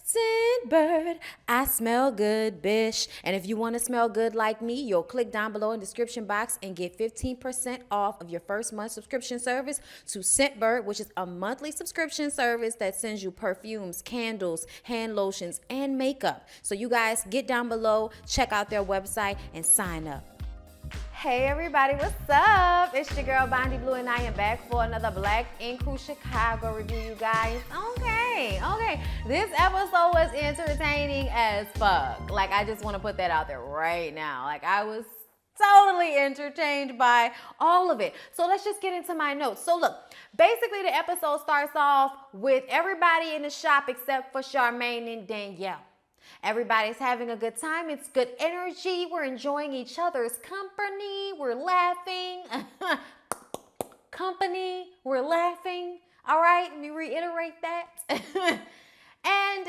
scent bird. I smell good, bish. And if you want to smell good like me, you'll click down below in the description box and get 15% off of your first month subscription service to Scentbird, which is a monthly subscription service that sends you perfumes, candles, hand lotions, and makeup. So you guys get down below, check out their website, and sign up. Hey everybody, what's up? It's your girl Bondy Blue and I am back for another Black Ink Crew Chicago review, you guys. Okay. This episode was entertaining as fuck. Like, I just want to put that out there right now. Like, I was totally entertained by all of it. So let's just get into my notes. So look, basically the episode starts off with everybody in the shop except for Charmaine and Danielle. Everybody's having a good time. It's good energy. We're enjoying each other's company. We're laughing. We're laughing. All right, let me reiterate that. And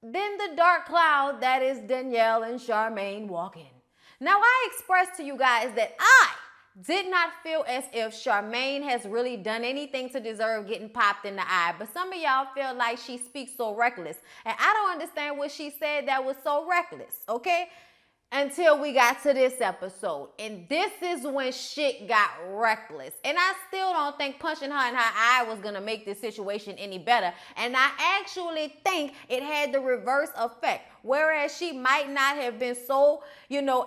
then the dark cloud that is Danielle and Charmaine walk in. Now, I expressed to you guys that I did not feel as if Charmaine has really done anything to deserve getting popped in the eye. But some of y'all feel like she speaks so reckless. And I don't understand what she said that was so reckless, okay? Until we got to this episode. And this is when shit got reckless. And I still don't think punching her in her eye was going to make this situation any better. And I actually think it had the reverse effect. Whereas she might not have been so,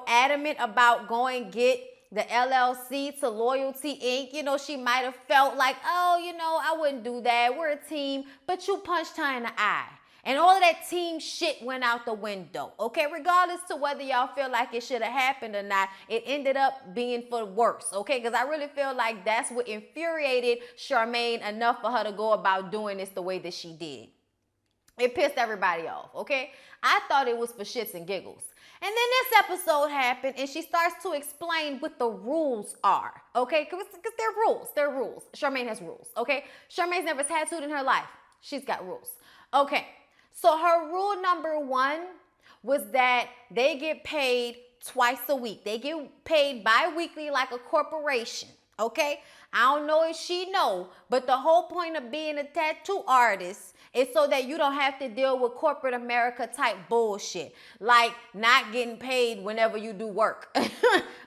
adamant about going get the LLC to Loyalty Inc. She might have felt like, I wouldn't do that. We're a team. But you punched her in the eye. And all of that team shit went out the window. Okay, regardless to whether y'all feel like it should have happened or not, it ended up being for the worse. Okay, because I really feel like that's what infuriated Charmaine enough for her to go about doing this the way that she did. It pissed everybody off, okay? I thought it was for shits and giggles. And then this episode happened, and she starts to explain what the rules are, okay? Because they're rules. They're rules. Charmaine has rules, okay? Charmaine's never tattooed in her life. She's got rules. Okay, so her rule number one was that they get paid twice a week. They get paid bi-weekly like a corporation, okay? I don't know if she know, but the whole point of being a tattoo artist is so that you don't have to deal with corporate America type bullshit, like not getting paid whenever you do work,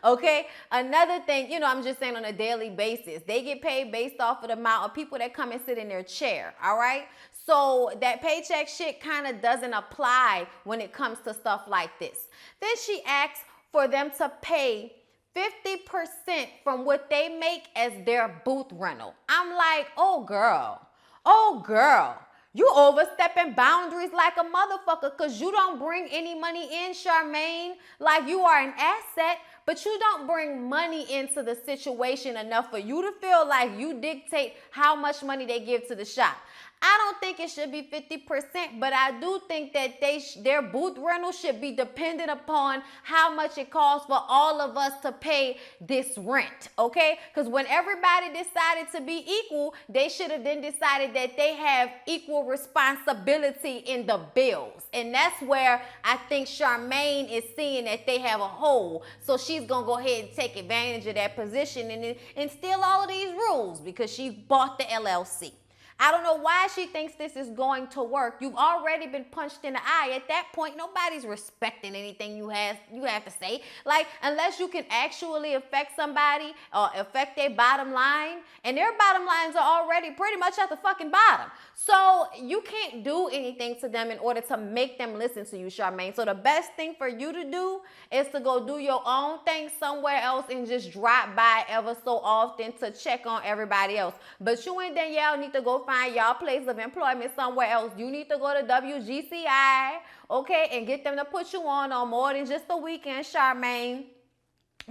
okay? Another thing, I'm just saying on a daily basis, they get paid based off of the amount of people that come and sit in their chair, all right? So that paycheck shit kind of doesn't apply when it comes to stuff like this. Then she asks for them to pay 50% from what they make as their booth rental. I'm like, oh girl, you overstepping boundaries like a motherfucker because you don't bring any money in, Charmaine. Like, you are an asset, but you don't bring money into the situation enough for you to feel like you dictate how much money they give to the shop. I don't think it should be 50%, but I do think that their booth rental should be dependent upon how much it costs for all of us to pay this rent, okay? Because when everybody decided to be equal, they should have then decided that they have equal responsibility in the bills. And that's where I think Charmaine is seeing that they have a hole. So she's going to go ahead and take advantage of that position and steal all of these rules because she bought the LLC. I don't know why she thinks this is going to work. You've already been punched in the eye. At that point, nobody's respecting anything you have to say. Like, unless you can actually affect somebody or affect their bottom line, and their bottom lines are already pretty much at the fucking bottom. So you can't do anything to them in order to make them listen to you, Charmaine. So the best thing for you to do is to go do your own thing somewhere else and just drop by ever so often to check on everybody else. But you and Danielle need to go find y'all place of employment somewhere else. You need to go to WGCI, okay, and get them to put you on more than just a weekend, Charmaine.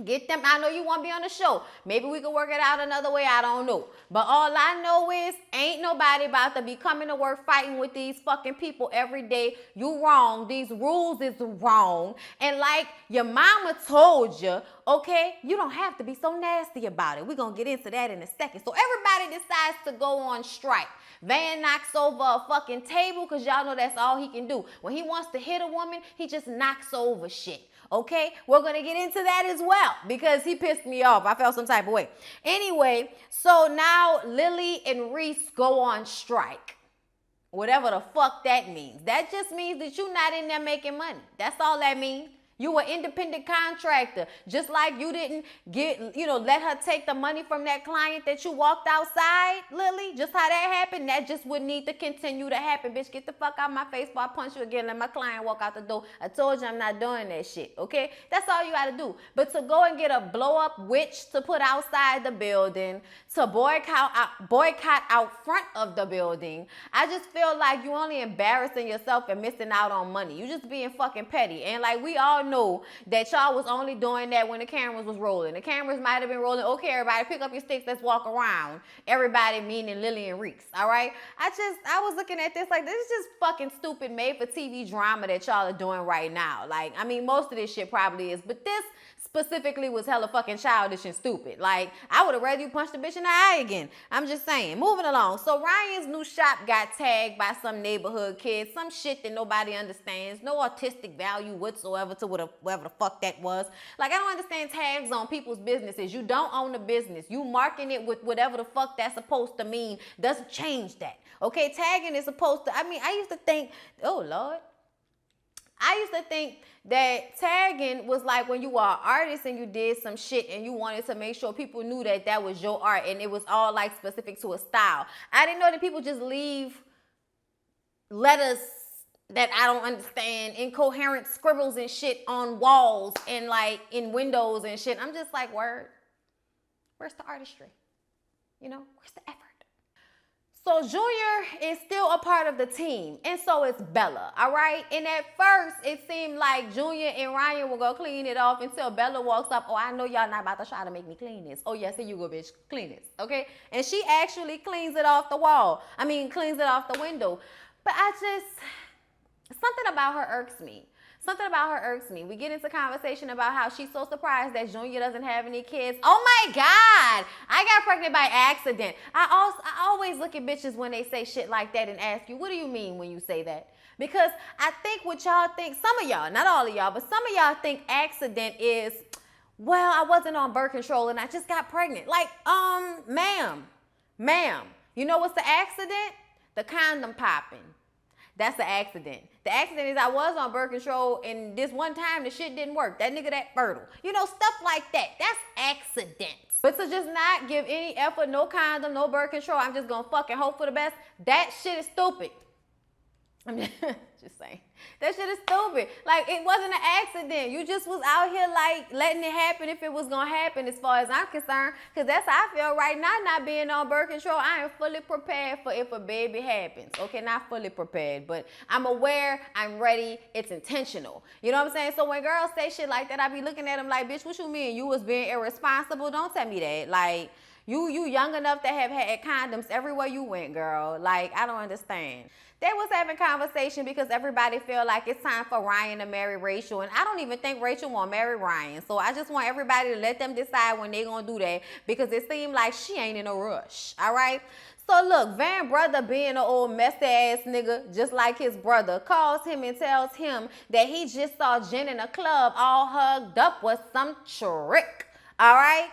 Get them. I know you want to be on the show. Maybe we can work it out another way. I don't know. But all I know is ain't nobody about to be coming to work fighting with these fucking people every day. You wrong. These rules is wrong. And like your mama told you, okay, you don't have to be so nasty about it. We're going to get into that in a second. So everybody decides to go on strike. Van knocks over a fucking table because y'all know that's all he can do. When he wants to hit a woman, he just knocks over shit. Okay, we're going to get into that as well because he pissed me off. I felt some type of way. Anyway, so now Lily and Reese go on strike. Whatever the fuck that means. That just means that you're not in there making money. That's all that means. You an independent contractor. Just like you didn't let her take the money from that client that you walked outside, Lily. Just how that happened, that just would need to continue to happen. Bitch, get the fuck out my face before I punch you again. Let my client walk out the door. I told you I'm not doing that shit, okay? That's all you gotta do. But to go and get a blow up witch to put outside the building, to boycott out front of the building, I just feel like you only embarrassing yourself and missing out on money. You just being fucking petty. And like we all know that y'all was only doing that when the cameras was rolling. The cameras might have been rolling. Okay, everybody, pick up your sticks. Let's walk around. Everybody, meaning Lily and Reeks. All right. I was looking at this like this is just fucking stupid made for TV drama that y'all are doing right now. Like, I mean, most of this shit probably is, but this specifically was hella fucking childish and stupid. Like, I would have rather you punch the bitch in the eye again. I'm just saying. Moving along. So Ryan's new shop got tagged by some neighborhood kids. Some shit that nobody understands. No artistic value whatsoever to whatever the fuck that was. Like, I don't understand tags on people's businesses. You don't own the business. You marking it with whatever the fuck that's supposed to mean doesn't change that. Okay, tagging is supposed to, I used to think, oh Lord. I used to think that tagging was like when you were an artist and you did some shit and you wanted to make sure people knew that that was your art and it was all like specific to a style. I didn't know that people just leave letters that I don't understand, incoherent scribbles and shit on walls and like in windows and shit. I'm just like, word, where's the artistry? You know, where's the effort? So Junior is still a part of the team, and so is Bella, all right? And at first, it seemed like Junior and Ryan will go clean it off until Bella walks up. Oh, I know y'all not about to try to make me clean this. Oh, yes, here you go, bitch. Clean this, okay? And she actually cleans it off the wall. Cleans it off the window. But something about her irks me. Something about her irks me. We get into conversation about how she's so surprised that Junior doesn't have any kids. Oh my God, I got pregnant by accident. I always look at bitches when they say shit like that and ask you, what do you mean when you say that? Because I think what y'all think, some of y'all, not all of y'all, but some of y'all think accident is, well, I wasn't on birth control and I just got pregnant. Like, ma'am, you know what's the accident? The condom popping. That's the accident. The accident is I was on birth control and this one time the shit didn't work. That nigga that fertile. You know, stuff like that. That's accidents. But to just not give any effort, no condom, no birth control, I'm just gonna fucking hope for the best, that shit is stupid. I'm just saying. That shit is stupid. Like, it wasn't an accident. You just was out here, like, letting it happen if it was going to happen as far as I'm concerned. Because that's how I feel right now, not being on birth control. I am fully prepared for if a baby happens. Okay, not fully prepared, but I'm aware, I'm ready, it's intentional. You know what I'm saying? So when girls say shit like that, I be looking at them like, bitch, what you mean? You was being irresponsible? Don't tell me that. Like, you young enough to have had condoms everywhere you went, girl. Like, I don't understand. They was having conversation because everybody feel like it's time for Ryan to marry Rachel. And I don't even think Rachel want to marry Ryan. So I just want everybody to let them decide when they going to do that. Because it seemed like she ain't in a rush. All right? So look, Van brother being an old messy ass nigga, just like his brother, calls him and tells him that he just saw Jen in a club all hugged up with some trick. All right?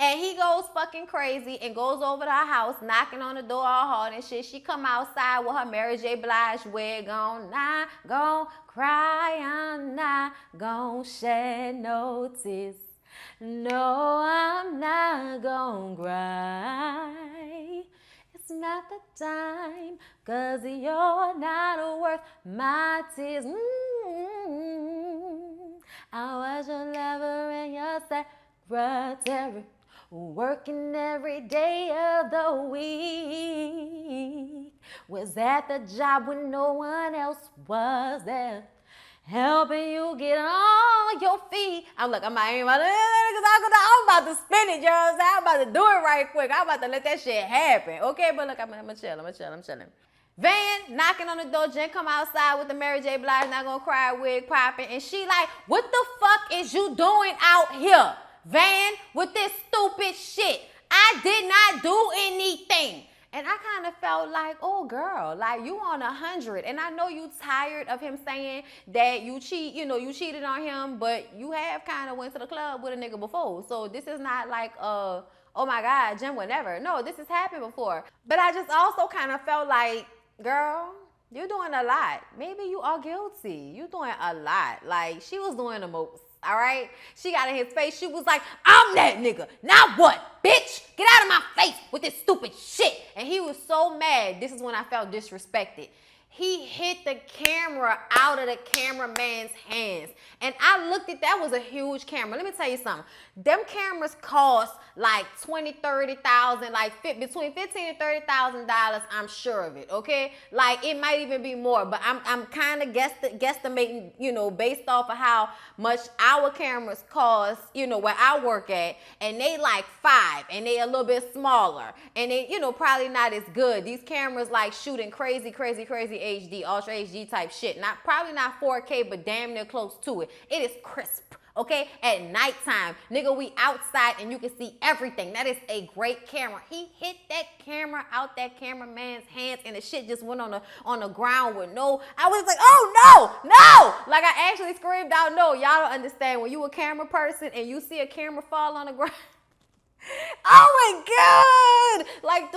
And he goes fucking crazy and goes over to her house, knocking on the door all hard and shit. She come outside with her Mary J. Blige wig on. Not gon' cry, I'm not gon' shed no tears. No, I'm not gon' cry. It's not the time, 'cause you're not worth my tears. I was your lover and your secretary, working every day of the week. Was at the job when no one else was there, helping you get on your feet. I'm about to spin it, you know what I'm saying? I'm about to do it right quick. I'm about to let that shit happen. Okay, but look, I'm chilling. Van knocking on the door, Jen come outside with the Mary J. Blige Not Gonna Cry wig popping, and she like, what the fuck is you doing out here, Van, with this stupid shit? I did not do anything. And I kind of felt like, oh girl, like you on 100. And I know you tired of him saying that you cheated on him, but you have kind of went to the club with a nigga before. So this is not like, oh my God, Jen would never. No, this has happened before. But I just also kind of felt like, girl, you're doing a lot. Maybe you are guilty. You're doing a lot. Like, she was doing the most. All right? She got in his face. She was like, I'm that nigga. Now what, bitch? Get out of my face with this stupid shit. And he was so mad. This is when I felt disrespected. He hit the camera out of the cameraman's hands. And I looked at that was a huge camera. Let me tell you something. Them cameras cost like $20,000, $30,000, like between $15,000 and $30,000. I'm sure of it. Okay, like it might even be more, but I'm kind of guesstimating, you know, based off of how much our cameras cost, you know, where I work at, and they like $5, and they a little bit smaller, and they, you know, probably not as good. These cameras like shooting crazy HD, ultra HD type shit. Probably not 4K, but damn near close to it. It is crisp. Okay, at nighttime, nigga, we outside and you can see everything. That is a great camera. He hit that camera out that cameraman's hands, and the shit just went on the ground with no. I was like, oh no! Like I actually screamed out, no. Y'all don't understand when you a camera person and you see a camera fall on the ground. Oh my God! Like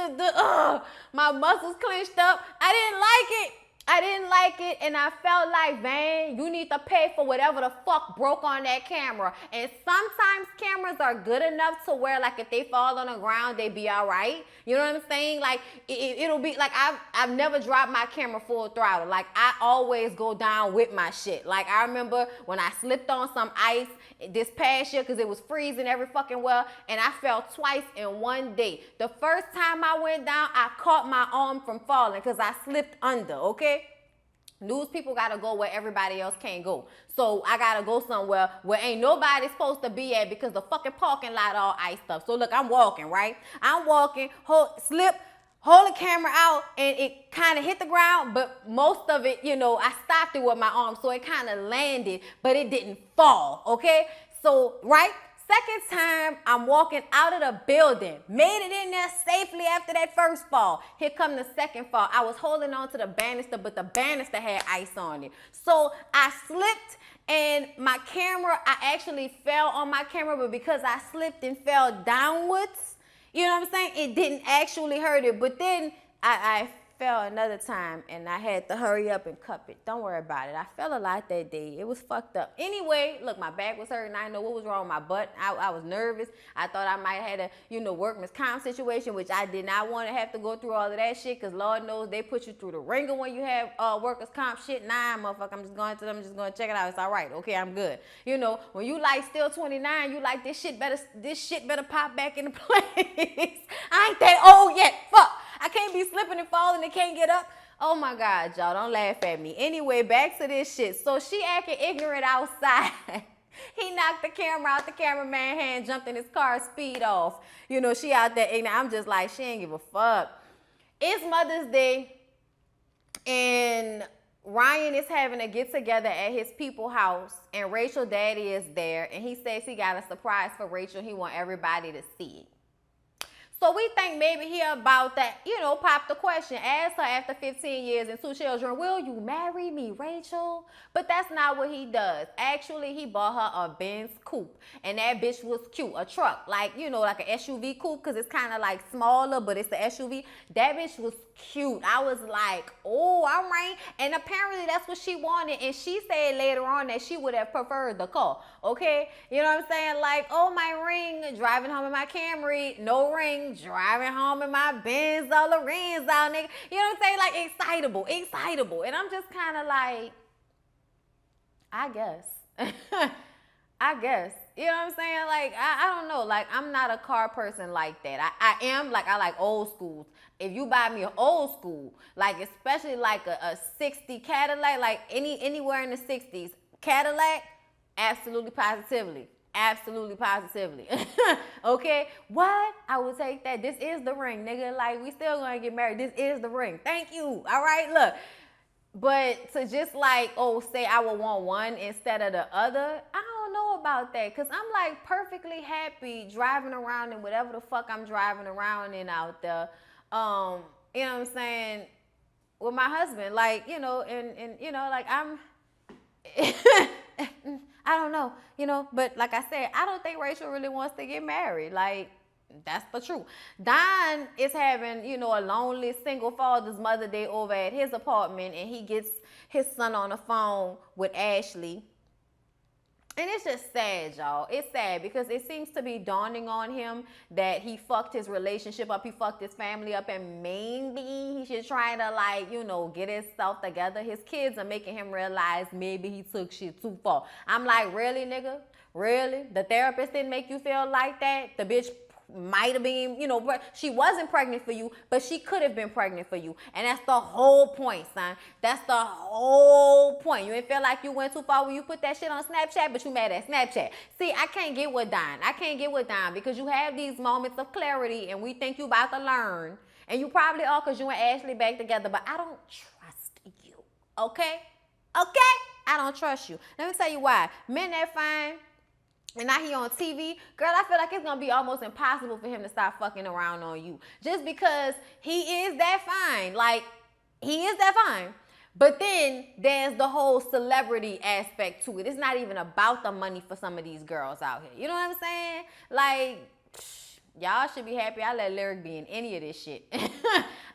my muscles clenched up. I didn't like it, and I felt like, man, you need to pay for whatever the fuck broke on that camera. And sometimes cameras are good enough to where, like, if they fall on the ground, they be all right. You know what I'm saying? Like, it'll be, like, I've never dropped my camera full throttle. Like, I always go down with my shit. Like, I remember when I slipped on some ice this past year because it was freezing every fucking well, and I fell twice in one day. The first time I went down, I caught my arm from falling because I slipped under, okay? News people gotta go where everybody else can't go. So I gotta go somewhere where ain't nobody supposed to be at because the fucking parking lot all iced up. So look, I'm walking, right? I'm walking, hold the camera out, and it kind of hit the ground, but most of it, you know, I stopped it with my arm, so it kind of landed, but it didn't fall, okay? So, right? Second time, I'm walking out of the building. Made it in there safely after that first fall. Here come the second fall. I was holding on to the banister, but the banister had ice on it. So I slipped, and my camera, I actually fell on my camera, but because I slipped and fell downwards, you know what I'm saying? It didn't actually hurt it. But then I fell another time, and I had to hurry up and cup it. Don't worry about it. I fell a lot that day. It was fucked up. Anyway, look, my back was hurting. I didn't know what was wrong with my butt. I was nervous. I thought I might have had a, you know, workman's comp situation, which I did not want to have to go through all of that shit, because Lord knows they put you through the ringer when you have workers' comp shit. Nah, motherfucker, I'm just going to check it out. It's all right. Okay, I'm good. You know, when you like still 29, you like this shit better pop back into place. I ain't that old yet. Fuck. I can't be slipping and falling and can't get up. Oh my God, y'all, don't laugh at me. Anyway, back to this shit. So she acting ignorant outside. He knocked the camera out the cameraman's hand, jumped in his car, speed off. You know, she out there ignorant. I'm just like, she ain't give a fuck. It's Mother's Day, and Ryan is having a get-together at his people's house, and Rachel daddy is there, and he says he got a surprise for Rachel. He want everybody to see it. So we think maybe he about that, you know, pop the question, ask her after 15 years and 2 children, will you marry me, Rachel? But that's not what he does. Actually, he bought her a Benz coupe, and that bitch was cute, a truck, like, you know, like an SUV coupe, because it's kind of like smaller, but it's an SUV. That bitch was cute. I was like, oh, all right. And apparently that's what she wanted, and she said later on that she would have preferred the car, okay? You know what I'm saying? Like, oh, my ring, driving home in my Camry, no ring, driving home in my Benz, all the rings out, nigga. You know what I'm saying? Like, excitable. And I'm just kind of like, I guess. I guess. You know what I'm saying? Like, I don't know. Like, I'm not a car person like that. I am, like, I like old schools. If you buy me an old school, like, especially like a 60 Cadillac, like anywhere in the 60s, Cadillac, absolutely positively. Okay? What? I will take that. This is the ring, nigga. Like, we still gonna get married. This is the ring. Thank you. All right? Look. But to just like, oh, say I would want one instead of the other, I don't know about that. Because I'm like perfectly happy driving around in whatever the fuck I'm driving around in out there. You know what I'm saying? With my husband. Like, you know, and you know, like I'm... I don't know, you know, but like I said, I don't think Rachel really wants to get married. Like, That's the truth. Don is having, a lonely single father's Mother Day over at his apartment, and he gets his son on the phone with Ashley. And it's just sad, y'all. It's sad because it seems to be dawning on him that he fucked his relationship up, he fucked his family up, and maybe he should try to, get himself together. His kids are making him realize maybe he took shit too far. I'm like, really, nigga? Really? The therapist didn't make you feel like that? The bitch might have been, she wasn't pregnant for you, but she could have been pregnant for you. And that's the whole point, son. That's the whole point. You ain't feel like you went too far when you put that shit on Snapchat, but you mad at Snapchat. See, I can't get with Don. I can't get with Don because you have these moments of clarity and we think you about to learn. And you probably are because you and Ashley back together, but I don't trust you. Okay? Okay? I don't trust you. Let me tell you why. Men that fine, and now he on TV, girl, I feel like it's going to be almost impossible for him to stop fucking around on you. Just because he is that fine. Like, he is that fine. But then there's the whole celebrity aspect to it. It's not even about the money for some of these girls out here. You know what I'm saying? Like, y'all should be happy I let Lyric be in any of this shit.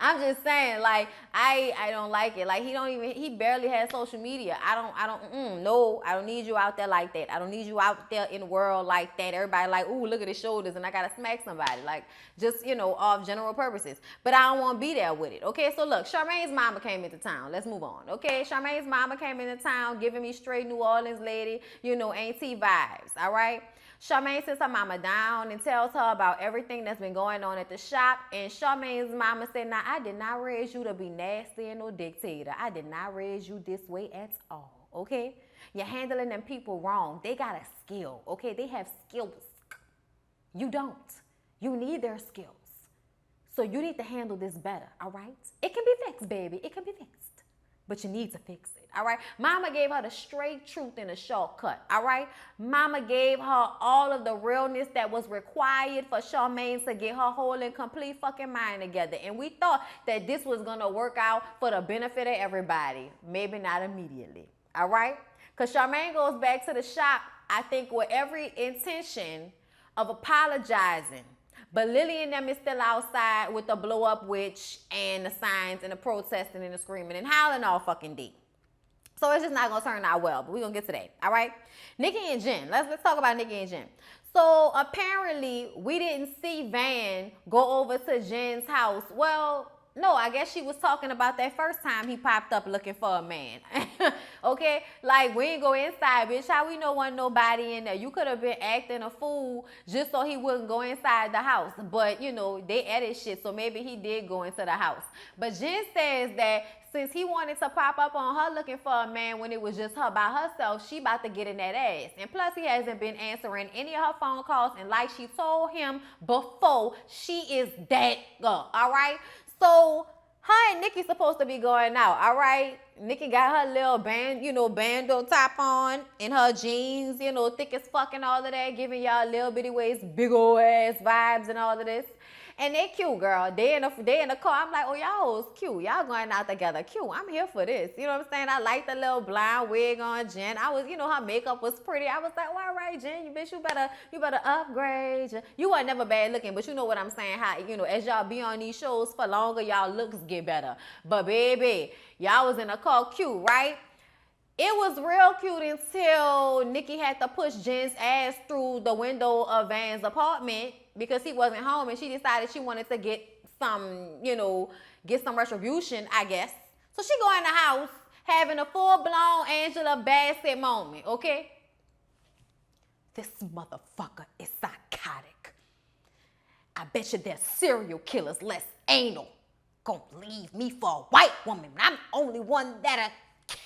I'm just saying, like, I don't like it. Like, he barely has social media. No, I don't need you out there like that. I don't need you out there in the world like that. Everybody like, ooh, look at his shoulders and I gotta smack somebody. Like, just, off general purposes. But I don't want to be there with it. Okay, so look, Charmaine's mama came into town. Let's move on. Okay, Charmaine's mama came into town giving me straight New Orleans lady, auntie vibes. All right. Charmaine sits her mama down and tells her about everything that's been going on at the shop. And Charmaine's mama said, now, I did not raise you to be nasty and no dictator. I did not raise you this way at all, okay? You're handling them people wrong. They got a skill, okay? They have skills. You don't. You need their skills. So you need to handle this better, all right? It can be fixed, baby. It can be fixed. But you need to fix it, all right? Mama gave her the straight truth in a shortcut, all right? Mama gave her all of the realness that was required for Charmaine to get her whole and complete fucking mind together. And we thought that this was going to work out for the benefit of everybody. Maybe not immediately, all right? Because Charmaine goes back to the shop, I think, with every intention of apologizing. But Lily and them is still outside with the blow-up witch and the signs and the protesting and the screaming and howling all fucking deep. So it's just not going to turn out well, but we're going to get to that, all right? Nikki and Jen. Let's talk about Nikki and Jen. So apparently we didn't see Van go over to Jen's house. Well, no, I guess she was talking about that first time he popped up looking for a man. Okay? Like, we ain't go inside, bitch. How we know wasn't nobody in there? You could have been acting a fool just so he wouldn't go inside the house. But, they edit shit, so maybe he did go into the house. But Jen says that since he wanted to pop up on her looking for a man when it was just her by herself, she about to get in that ass. And plus, he hasn't been answering any of her phone calls. And like she told him before, she is that girl, all right? So her and Nikki supposed to be going out, all right? Nikki got her little bandeau top on and her jeans, thick as fuck and all of that, giving y'all little bitty waist, big old ass vibes and all of this. And they cute, girl. They in the car. I'm like, oh, y'all is cute. Y'all going out together. Cute. I'm here for this. You know what I'm saying? I like the little blonde wig on Jen. I was, her makeup was pretty. I was like, well, all right, Jen, you better upgrade. You weren't never bad looking, but you know what I'm saying? How, as y'all be on these shows for longer, y'all looks get better. But baby, y'all was in a car cute, right? It was real cute until Nikki had to push Jen's ass through the window of Van's apartment because he wasn't home, and she decided she wanted to get some retribution, I guess. So she go in the house having a full-blown Angela Bassett moment, okay? This motherfucker is psychotic. I bet you there's serial killers less anal gonna leave me for a white woman. I'm the only one that'll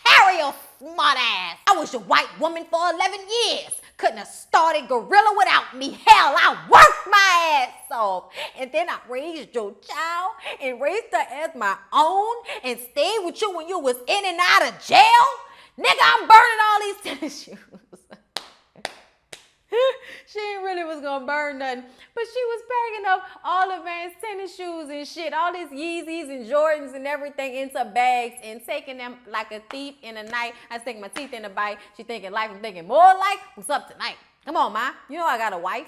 carry your smart ass. I was your white woman for 11 years. Couldn't have started Gorilla without me. Hell, I worked my ass off. And then I raised your child and raised her as my own and stayed with you when you was in and out of jail. Nigga, I'm burning all these tennis shoes. She ain't really was gonna burn nothing, but she was packing up all of Van's tennis shoes and shit, all these Yeezys and Jordans and everything into bags and taking them like a thief in the night. I was taking my teeth in a bite. She thinking life, I'm thinking more like, what's up tonight? Come on, ma. You know I got a wife.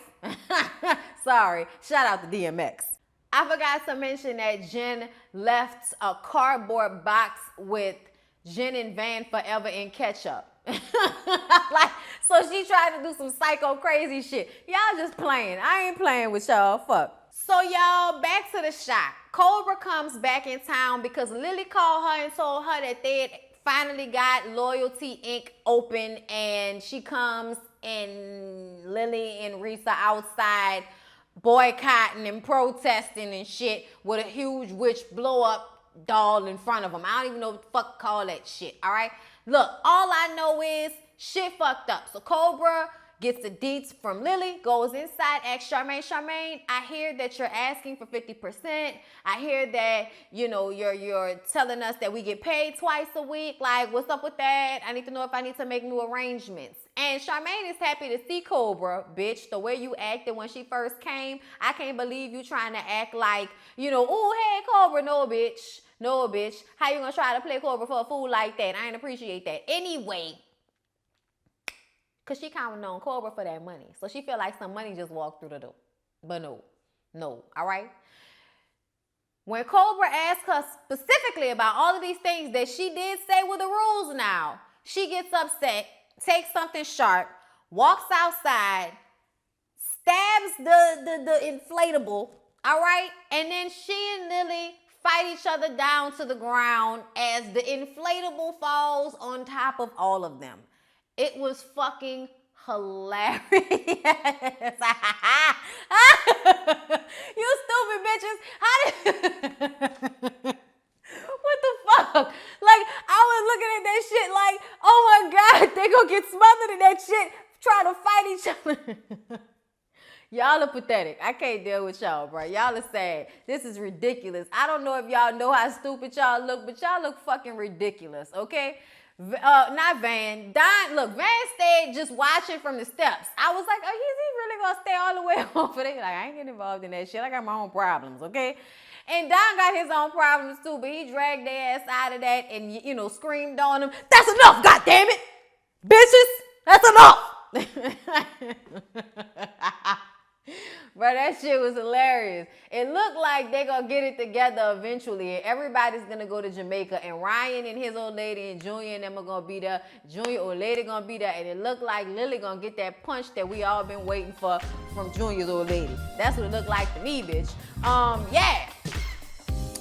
Sorry. Shout out to DMX. I forgot to mention that Jen left a cardboard box with Jen and Van Forever in ketchup. Like, so she tried to do some psycho crazy shit. Y'all just playing. I ain't playing with y'all. Fuck. So y'all, back to the shot. Cobra comes back in town because Lily called her and told her that they had finally got Loyalty Inc. open, and she comes and Lily and Risa outside boycotting and protesting and shit with a huge witch blow up doll in front of them. I don't even know what the fuck to call that shit, all right? Look, all I know is shit fucked up. So Cobra gets the deets from Lily, goes inside, asks Charmaine, I hear that you're asking for 50%. I hear that, you know, you're telling us that we get paid twice a week. Like, what's up with that? I need to know if I need to make new arrangements. And Charmaine is happy to see Cobra, bitch. The way you acted when she first came, I can't believe you trying to act like, you know, oh, hey, Cobra. No, bitch. No, bitch. How you gonna try to play Cobra for a fool like that? I ain't appreciate that. Anyway, because she counting on Cobra for that money. So she feel like some money just walked through the door. But no, all right? When Cobra asked her specifically about all of these things that she did say were the rules now, she gets upset, takes something sharp, walks outside, stabs the inflatable, all right? And then she and Lily fight each other down to the ground as the inflatable falls on top of all of them. It was fucking hilarious. You stupid bitches. What the fuck? Like, I was looking at that shit like, oh my God, they gonna get smothered in that shit trying to fight each other. Y'all are pathetic. I can't deal with y'all, bro. Y'all are sad. This is ridiculous. I don't know if y'all know how stupid y'all look, but y'all look fucking ridiculous, okay? Not Van. Don, look, Van stayed just watching from the steps. I was like, oh, is he really gonna stay all the way over there? Like, I ain't getting involved in that shit. I got my own problems, okay? And Don got his own problems too, but he dragged their ass out of that and, you know, screamed on them. That's enough, goddammit! Bitches, that's enough! Bro, that shit was hilarious. It looked like they gonna get it together eventually, and everybody's gonna go to Jamaica, and Ryan and his old lady and Junior and them are gonna be there. Junior old lady gonna be there, and it looked like Lily gonna get that punch that we all been waiting for from Junior's old lady. That's what it looked like to me, bitch. Yeah.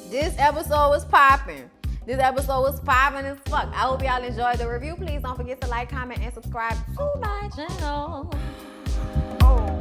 This episode was popping. This episode was popping as fuck. I hope y'all enjoyed the review. Please don't forget to like, comment, and subscribe to my channel. Oh.